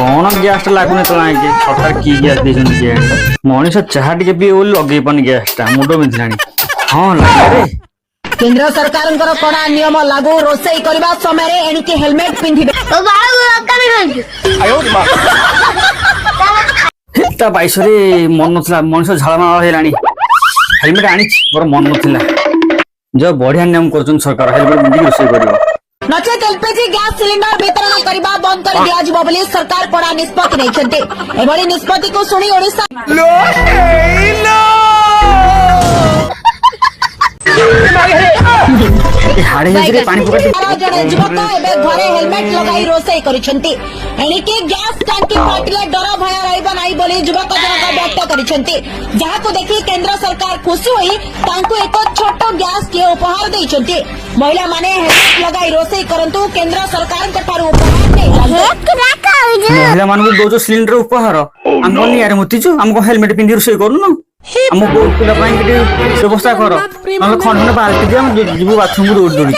कौन गैस लागुनि तो लागे सरकार की गैस देछन गैस मनीष चाहा टिके पी ओ लगे पन गैस टा मुंडो मिथिलानी हां लागे रे केंद्र सरकारଙ୍କର କଡ଼ା ନିୟମ लागू ରୋଷେଇ କରିବା ସମୟରେ ଏଣିକି ହେଲମେଟ ପିନ୍ଧିବେ तो बाळा कमी कर ता बाइसरे मन नथला मनीष झाळमा हेलानी हेलमेट आनी मोर मन नथला जो बढ़िया नियम करछन सरकार हेलमेट पिंधि रोषेई करिवो नचेत एलपीजी गैस सिलिंडर वितरण करबा बंद कर दिया जिवो बोली सरकार कड़ा निष्पत्ति नैछन्ते एभली निष्पत्ति को सुनी ओडिसा हाड़े हेजरे पानी पकड़ जड़े युवक एबे घरे हेलमेट लगाई रोषेई करिसेंती एणिके गैस टांकी फाटिले डर भय रहइबा नाही बोली युवक जनक व्यक्त करिसेंती जाहाको देखि केंद्र सरकार खुशी होई तांको एक छोटो गैस के उपहार दैछन्ती महिला माने हेलमेट लगाई रोषेई करंतु केंद्र सरकार कठारु उपहार नै महिला मान दो सिलिंडर उपहार हम कोनी यार मुतिचु हमको हेलमेट पिंधि रोषेई करूनु हमको पिला पाई व्यवस्था कर हम खंड खंड बाल्टी दे हम जीवु बाथरूम रोड दौड़ी